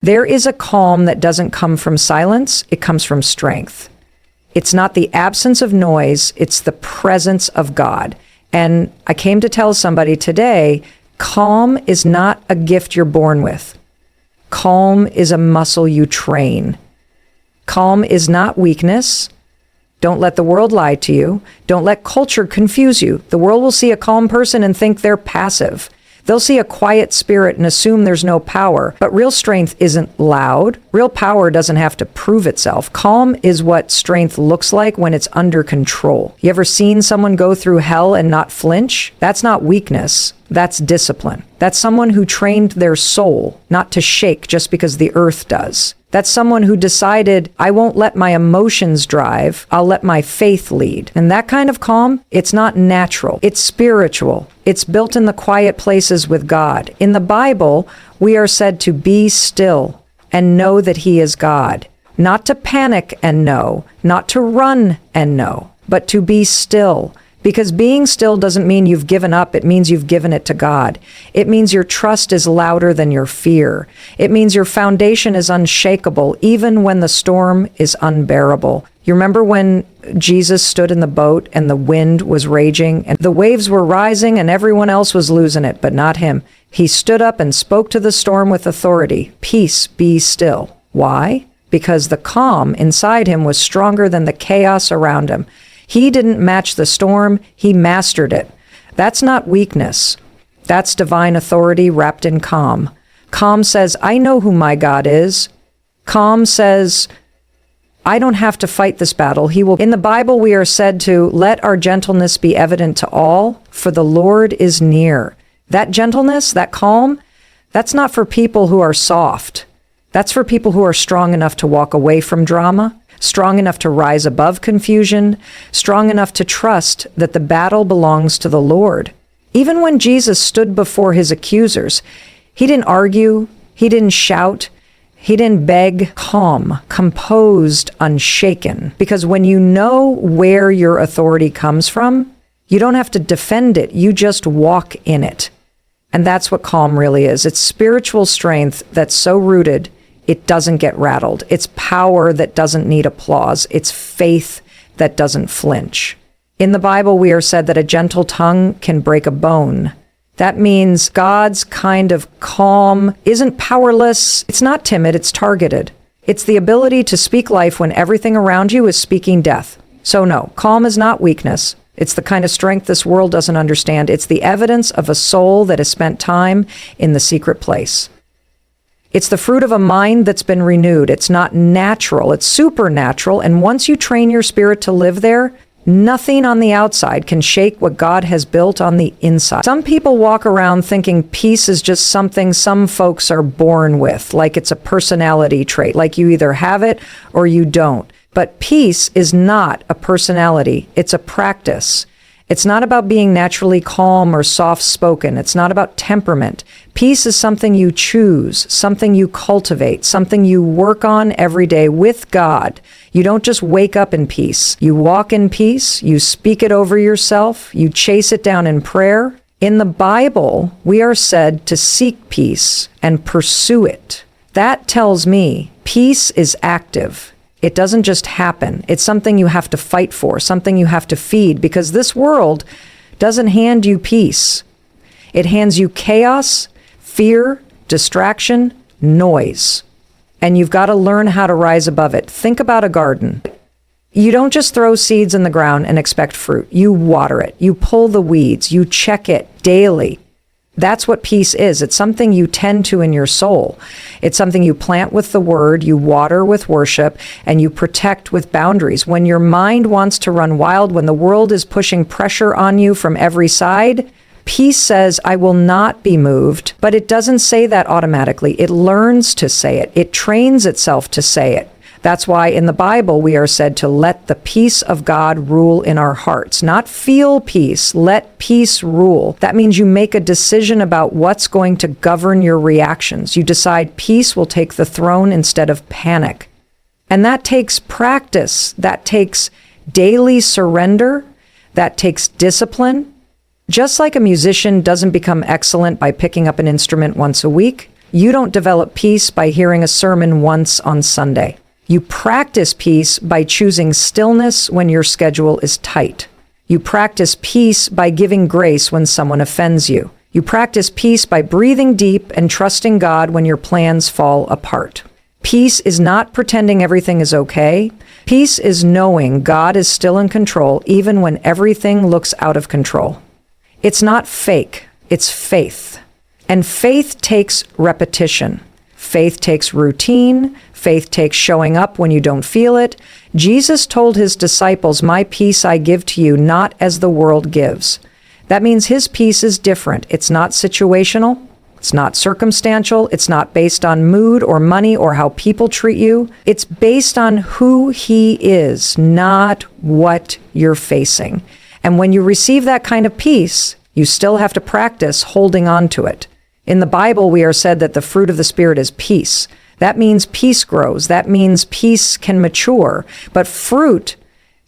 There is a calm that doesn't come from silence, it comes from strength. It's not the absence of noise, it's the presence of God. And I came to tell somebody today, calm is not a gift you're born with. Calm is a muscle you train. Calm is not weakness. Don't let the world lie to you. Don't let culture confuse you. The world will see a calm person and think they're passive. They'll see a quiet spirit and assume there's no power. But real strength isn't loud. Real power doesn't have to prove itself. Calm is what strength looks like when it's under control. You ever seen someone go through hell and not flinch? That's not weakness. That's discipline. That's someone who trained their soul not to shake just because the earth does. That's someone who decided, I won't let my emotions drive, I'll let my faith lead. And that kind of calm, it's not natural, it's spiritual. It's built in the quiet places with God. In the Bible, we are said to be still and know that He is God. Not to panic and know, not to run and know, but to be still. Because being still doesn't mean you've given up, it means you've given it to God. It means your trust is louder than your fear. It means your foundation is unshakable, even when the storm is unbearable. You remember when Jesus stood in the boat and the wind was raging and the waves were rising and everyone else was losing it, but not him. He stood up and spoke to the storm with authority. Peace, be still. Why? Because the calm inside him was stronger than the chaos around him. He didn't match the storm, he mastered it. That's not weakness. That's divine authority wrapped in calm. Calm says, I know who my God is. Calm says, I don't have to fight this battle. He will. In the Bible, we are said to let our gentleness be evident to all, for the Lord is near. That gentleness, that calm, that's not for people who are soft. That's for people who are strong enough to walk away from drama, strong enough to rise above confusion, strong enough to trust that the battle belongs to the Lord. Even when Jesus stood before his accusers, he didn't argue, he didn't shout, he didn't beg. Calm, composed, unshaken. Because when you know where your authority comes from, you don't have to defend it, you just walk in it. And that's what calm really is. It's spiritual strength that's so rooted it doesn't get rattled. It's power that doesn't need applause. It's faith that doesn't flinch. In the Bible, we are said that a gentle tongue can break a bone. That means God's kind of calm isn't powerless. It's not timid, it's targeted. It's the ability to speak life when everything around you is speaking death. So no, calm is not weakness. It's the kind of strength this world doesn't understand. It's the evidence of a soul that has spent time in the secret place. It's the fruit of a mind that's been renewed. It's not natural, it's supernatural. And once you train your spirit to live there, nothing on the outside can shake what God has built on the inside. Some people walk around thinking peace is just something some folks are born with, like it's a personality trait, like you either have it or you don't. But peace is not a personality, it's a practice. It's not about being naturally calm or soft-spoken. It's not about temperament. Peace is something you choose, something you cultivate, something you work on every day with God. You don't just wake up in peace. You walk in peace, you speak it over yourself, you chase it down in prayer. In the Bible, we are said to seek peace and pursue it. That tells me peace is active. It doesn't just happen. It's something you have to fight for, something you have to feed, because this world doesn't hand you peace. It hands you chaos, fear, distraction, noise. And you've got to learn how to rise above it. Think about a garden. You don't just throw seeds in the ground and expect fruit. You water it. You pull the weeds. You check it daily. That's what peace is. It's something you tend to in your soul. It's something you plant with the word, you water with worship, and you protect with boundaries. When your mind wants to run wild, when the world is pushing pressure on you from every side, peace says, I will not be moved. But it doesn't say that automatically. It learns to say it. It trains itself to say it. That's why in the Bible we are said to let the peace of God rule in our hearts. Not feel peace, let peace rule. That means you make a decision about what's going to govern your reactions. You decide peace will take the throne instead of panic. And that takes practice. That takes daily surrender. That takes discipline. Just like a musician doesn't become excellent by picking up an instrument once a week, You don't develop peace by hearing a sermon once on Sunday. You practice peace by choosing stillness when your schedule is tight. You practice peace by giving grace when someone offends you. You practice peace by breathing deep and trusting God when your plans fall apart. Peace is not pretending everything is okay. Peace is knowing God is still in control even when everything looks out of control. It's not fake, it's faith. And faith takes repetition. Faith takes routine. Faith takes showing up when you don't feel it. Jesus told his disciples, "My peace I give to you, not as the world gives." That means his peace is different. It's not situational. It's not circumstantial. It's not based on mood or money or how people treat you. It's based on who he is, not what you're facing. And when you receive that kind of peace, you still have to practice holding on to it. In the Bible, we are said that the fruit of the Spirit is peace. That means peace grows. That means peace can mature. But fruit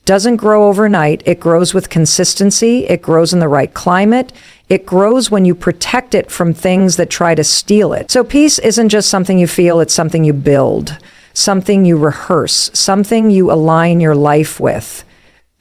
doesn't grow overnight. It grows with consistency. It grows in the right climate. It grows when you protect it from things that try to steal it. So peace isn't just something you feel, it's something you build, something you rehearse, something you align your life with.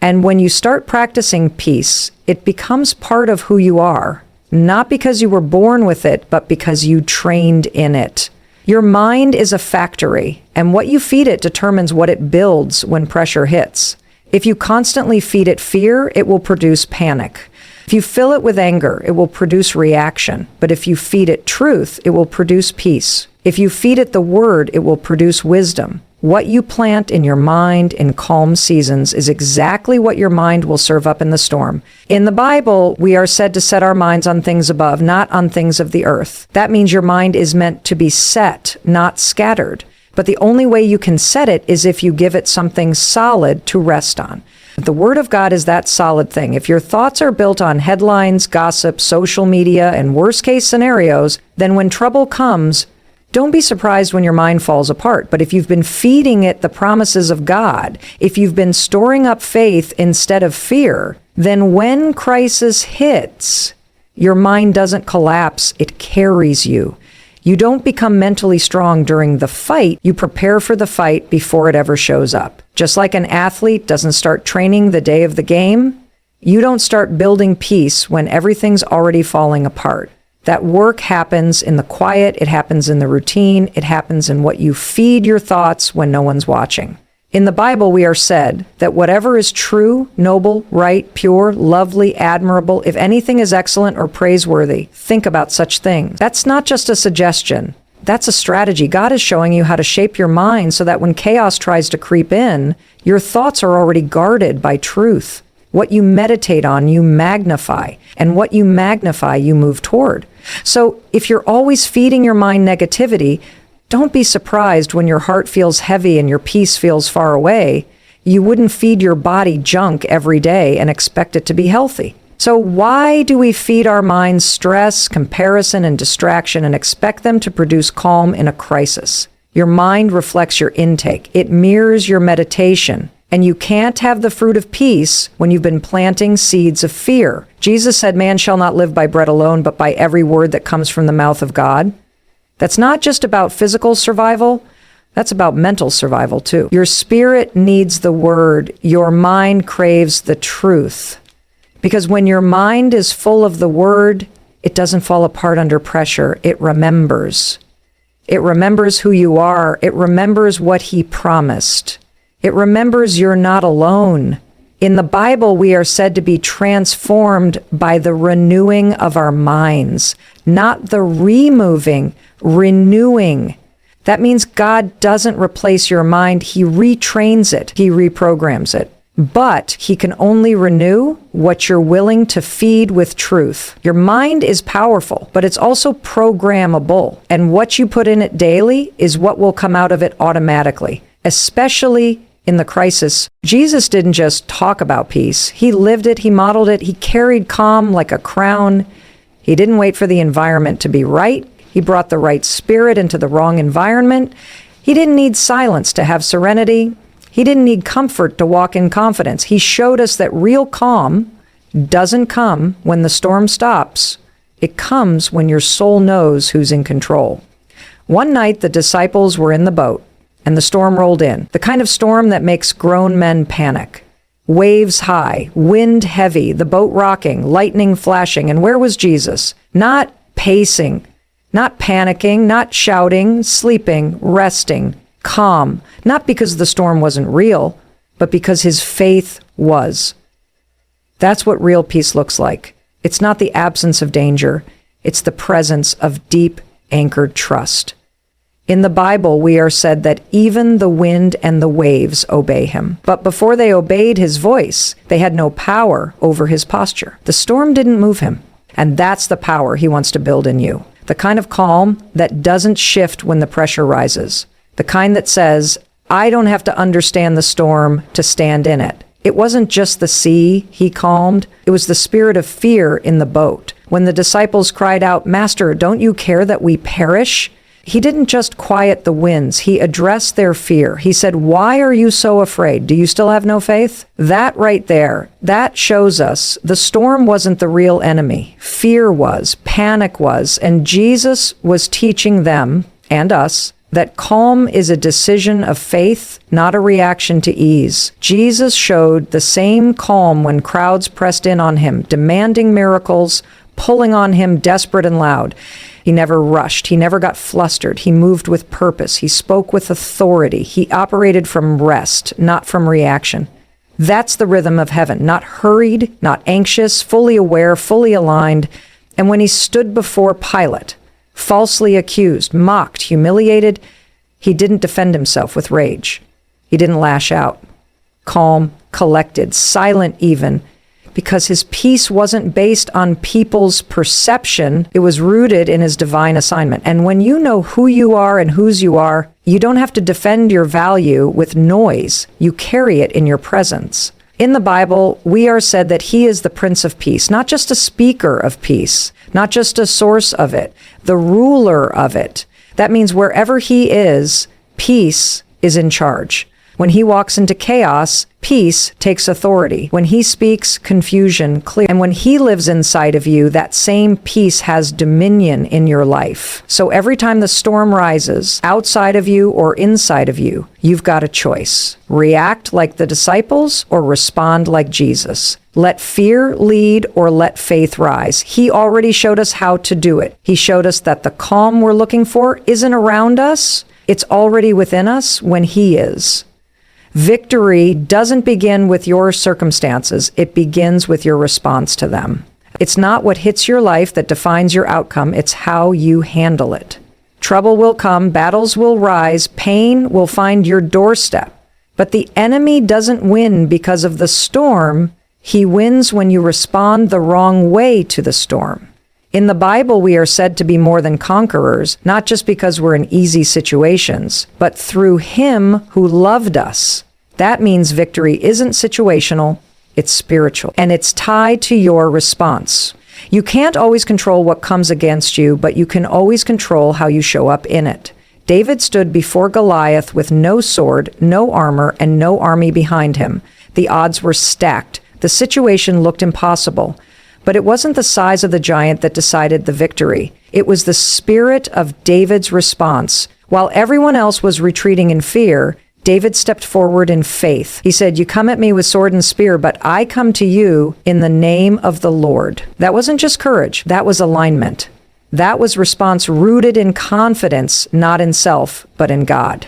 And when you start practicing peace, it becomes part of who you are, not because you were born with it, but because you trained in it. Your mind is a factory, and what you feed it determines what it builds when pressure hits. If you constantly feed it fear, it will produce panic. If you fill it with anger, it will produce reaction. But if you feed it truth, it will produce peace. If you feed it the word, it will produce wisdom. What you plant in your mind in calm seasons is exactly what your mind will serve up in the storm. In the Bible, we are said to set our minds on things above, not on things of the earth. That means your mind is meant to be set, not scattered. But the only way you can set it is if you give it something solid to rest on. The Word of God is that solid thing. If your thoughts are built on headlines, gossip, social media, and worst-case scenarios, then when trouble comes, don't be surprised when your mind falls apart. But if you've been feeding it the promises of God, if you've been storing up faith instead of fear, then when crisis hits, your mind doesn't collapse, it carries you. You don't become mentally strong during the fight, you prepare for the fight before it ever shows up. Just like an athlete doesn't start training the day of the game, you don't start building peace when everything's already falling apart. That work happens in the quiet, it happens in the routine, it happens in what you feed your thoughts when no one's watching. In the Bible, we are said that whatever is true, noble, right, pure, lovely, admirable, if anything is excellent or praiseworthy, think about such things. That's not just a suggestion. That's a strategy. God is showing you how to shape your mind so that when chaos tries to creep in, your thoughts are already guarded by truth. What you meditate on, you magnify. And what you magnify, you move toward. So if you're always feeding your mind negativity, don't be surprised when your heart feels heavy and your peace feels far away. You wouldn't feed your body junk every day and expect it to be healthy. So why do we feed our minds stress, comparison, and distraction and expect them to produce calm in a crisis? Your mind reflects your intake. It mirrors your meditation. And you can't have the fruit of peace when you've been planting seeds of fear. Jesus said, "Man shall not live by bread alone, but by every word that comes from the mouth of God." That's not just about physical survival. That's about mental survival, too. Your spirit needs the word. Your mind craves the truth. Because when your mind is full of the word, it doesn't fall apart under pressure. It remembers. It remembers who you are. It remembers what he promised. It remembers you're not alone. In the Bible, we are said to be transformed by the renewing of our minds, not the removing, renewing. That means God doesn't replace your mind. He retrains it. He reprograms it. But he can only renew what you're willing to feed with truth. Your mind is powerful, but it's also programmable. And what you put in it daily is what will come out of it automatically, especially in the crisis. Jesus didn't just talk about peace. He lived it. He modeled it. He carried calm like a crown. He didn't wait for the environment to be right. He brought the right spirit into the wrong environment. He didn't need silence to have serenity. He didn't need comfort to walk in confidence. He showed us that real calm doesn't come when the storm stops. It comes when your soul knows who's in control. One night, the disciples were in the boat, and the storm rolled in, the kind of storm that makes grown men panic. Waves high, wind heavy, the boat rocking, lightning flashing. And where was Jesus? Not pacing, not panicking, not shouting, sleeping, resting, calm, not because the storm wasn't real, but because his faith was. That's what real peace looks like. It's not the absence of danger. It's the presence of deep, anchored trust. In the Bible, we are said that even the wind and the waves obey him. But before they obeyed his voice, they had no power over his posture. The storm didn't move him. And that's the power he wants to build in you. The kind of calm that doesn't shift when the pressure rises. The kind that says, I don't have to understand the storm to stand in it. It wasn't just the sea he calmed. It was the spirit of fear in the boat. When the disciples cried out, Master, don't you care that we perish? He didn't just quiet the winds. He addressed their fear. He said, why are you so afraid? Do you still have no faith? That right there, that shows us the storm wasn't the real enemy. Fear was, panic was, and Jesus was teaching them and us that calm is a decision of faith, not a reaction to ease. Jesus showed the same calm when crowds pressed in on him, demanding miracles, pulling on him desperate and loud. He never rushed. He never got flustered. He moved with purpose. He spoke with authority. He operated from rest, not from reaction. That's the rhythm of heaven, not hurried, not anxious, fully aware, fully aligned. And when he stood before Pilate, falsely accused, mocked, humiliated, he didn't defend himself with rage. He didn't lash out. Calm, collected, silent even, because his peace wasn't based on people's perception. It was rooted in his divine assignment. And when you know who you are and whose you are, you don't have to defend your value with noise. You carry it in your presence. In the Bible, we are said that he is the Prince of Peace, not just a speaker of peace, not just a source of it, the ruler of it. That means wherever he is, peace is in charge. When he walks into chaos, peace takes authority. When he speaks, confusion clears. And when he lives inside of you, that same peace has dominion in your life. So every time the storm rises, outside of you or inside of you, you've got a choice. React like the disciples or respond like Jesus. Let fear lead or let faith rise. He already showed us how to do it. He showed us that the calm we're looking for isn't around us. It's already within us when he is. Victory doesn't begin with your circumstances. It begins with your response to them. It's not what hits your life that defines your outcome. It's how you handle it. Trouble will come, battles will rise, pain will find your doorstep. But the enemy doesn't win because of the storm. He wins when you respond the wrong way to the storm. In the Bible, we are said to be more than conquerors, not just because we're in easy situations, but through him who loved us. That means victory isn't situational, it's spiritual, and it's tied to your response. You can't always control what comes against you, but you can always control how you show up in it. David stood before Goliath with no sword, no armor, and no army behind him. The odds were stacked. The situation looked impossible. But it wasn't the size of the giant that decided the victory. It was the spirit of David's response. While everyone else was retreating in fear, David stepped forward in faith. He said, you come at me with sword and spear, but I come to you in the name of the Lord. That wasn't just courage. That was alignment. That was response rooted in confidence, not in self, but in God.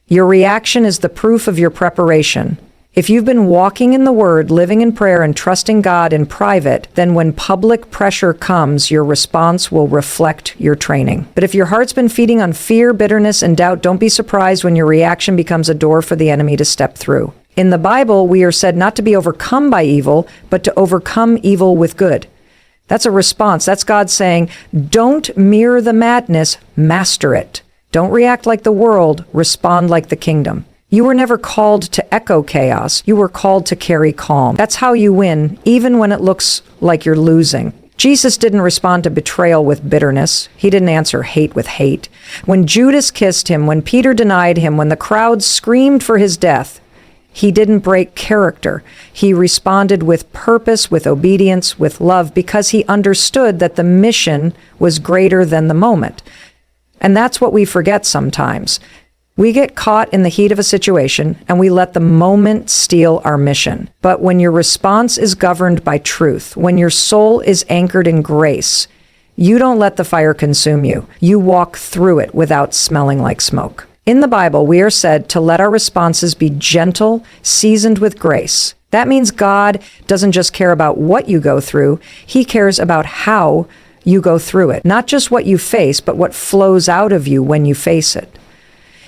Your reaction is the proof of your preparation. If you've been walking in the Word, living in prayer, and trusting God in private, then when public pressure comes, your response will reflect your training. But if your heart's been feeding on fear, bitterness, and doubt, don't be surprised when your reaction becomes a door for the enemy to step through. In the Bible, we are said not to be overcome by evil, but to overcome evil with good. That's a response. That's God saying, don't mirror the madness, master it. Don't react like the world, respond like the kingdom. You were never called to echo chaos. You were called to carry calm. That's how you win, even when it looks like you're losing. Jesus didn't respond to betrayal with bitterness. He didn't answer hate with hate. When Judas kissed him, when Peter denied him, when the crowd screamed for his death, he didn't break character. He responded with purpose, with obedience, with love, because he understood that the mission was greater than the moment. And that's what we forget sometimes. We get caught in the heat of a situation and we let the moment steal our mission. But when your response is governed by truth, when your soul is anchored in grace, you don't let the fire consume you. You walk through it without smelling like smoke. In the Bible, we are said to let our responses be gentle, seasoned with grace. That means God doesn't just care about what you go through, He cares about how you go through it. Not just what you face, but what flows out of you when you face it.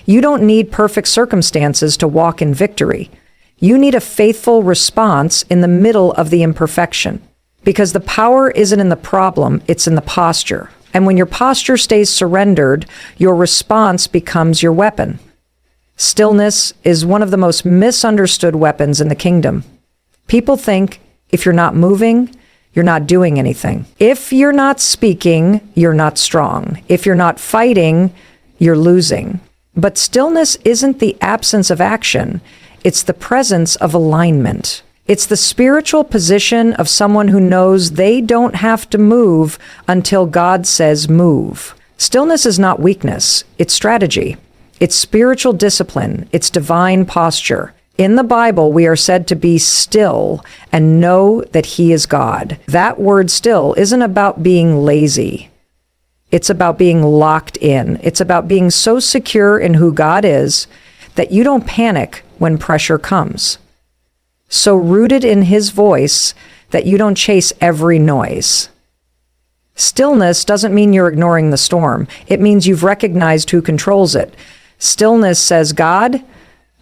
You don't need perfect circumstances to walk in victory. You need a faithful response in the middle of the imperfection. Because the power isn't in the problem, it's in the posture. And when your posture stays surrendered, your response becomes your weapon. Stillness is one of the most misunderstood weapons in the kingdom. People think if you're not moving, you're not doing anything. If you're not speaking, you're not strong. If you're not fighting, you're losing. But stillness isn't the absence of action. It's the presence of alignment. It's the spiritual position of someone who knows they don't have to move until God says move. Stillness is not weakness. It's strategy. It's spiritual discipline. It's divine posture. In the Bible, we are said to be still and know that He is God. That word still isn't about being lazy. It's about being locked in. It's about being so secure in who God is that you don't panic when pressure comes. So rooted in His voice that you don't chase every noise. Stillness doesn't mean you're ignoring the storm. It means you've recognized who controls it. Stillness says, God,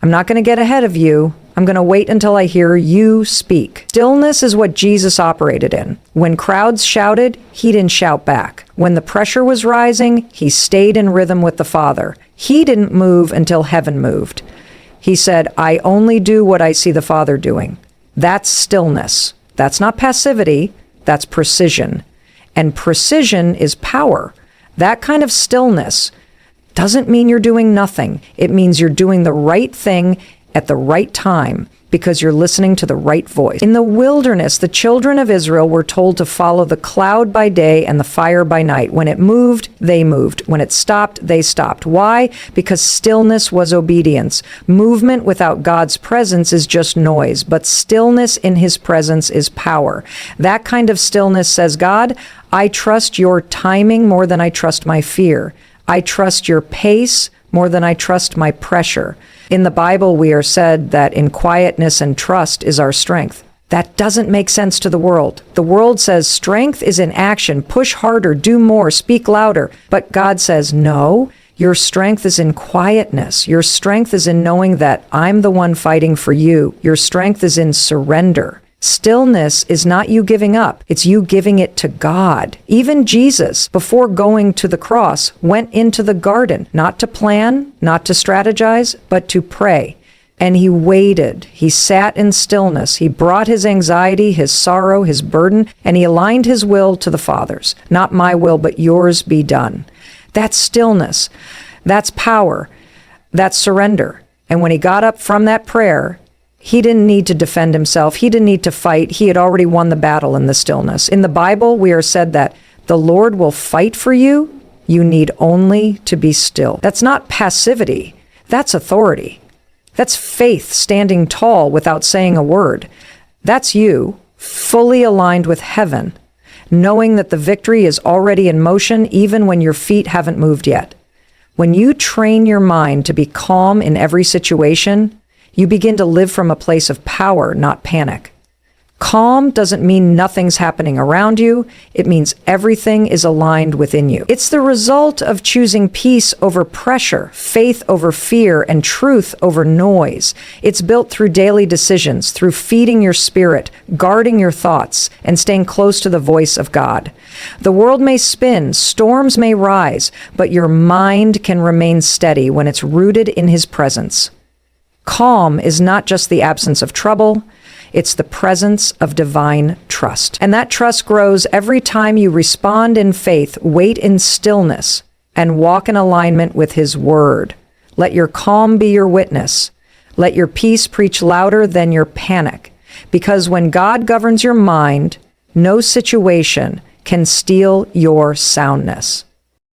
I'm not going to get ahead of you. I'm going to wait until I hear you speak. Stillness is what Jesus operated in. When crowds shouted, He didn't shout back. When the pressure was rising, He stayed in rhythm with the Father. He didn't move until heaven moved. He said, I only do what I see the Father doing. That's stillness. That's not passivity. That's precision. And precision is power. That kind of stillness doesn't mean you're doing nothing. It means you're doing the right thing at the right time because you're listening to the right voice. In the wilderness, the children of Israel were told to follow the cloud by day and the fire by night. When it moved, they moved. When it stopped, they stopped. Why? Because stillness was obedience. Movement without God's presence is just noise, but stillness in His presence is power. That kind of stillness says, God, I trust your timing more than I trust my fear. I trust your pace more than I trust my pressure. In the Bible, we are said that in quietness and trust is our strength. That doesn't make sense to the world. The world says strength is in action, push harder, do more, speak louder. But God says, no, your strength is in quietness. Your strength is in knowing that I'm the one fighting for you. Your strength is in surrender. Stillness is not you giving up. It's you giving it to God. Even Jesus, before going to the cross, went into the garden, not to plan, not to strategize, but to pray. And He waited. He sat in stillness. He brought His anxiety, His sorrow, His burden, and He aligned His will to the Father's. Not my will, but yours be done. That's stillness. That's power. That's surrender. And when He got up from that prayer, He didn't need to defend Himself. He didn't need to fight. He had already won the battle in the stillness. In the Bible, we are said that the Lord will fight for you. You need only to be still. That's not passivity. That's authority. That's faith standing tall without saying a word. That's you, fully aligned with heaven, knowing that the victory is already in motion even when your feet haven't moved yet. When you train your mind to be calm in every situation, you begin to live from a place of power, not panic. Calm doesn't mean nothing's happening around you. It means everything is aligned within you. It's the result of choosing peace over pressure, faith over fear, and truth over noise. It's built through daily decisions, through feeding your spirit, guarding your thoughts, and staying close to the voice of God. The world may spin, storms may rise, but your mind can remain steady when it's rooted in His presence. Calm is not just the absence of trouble, it's the presence of divine trust. And that trust grows every time you respond in faith, wait in stillness, and walk in alignment with His word. Let your calm be your witness. Let your peace preach louder than your panic. Because when God governs your mind, no situation can steal your soundness.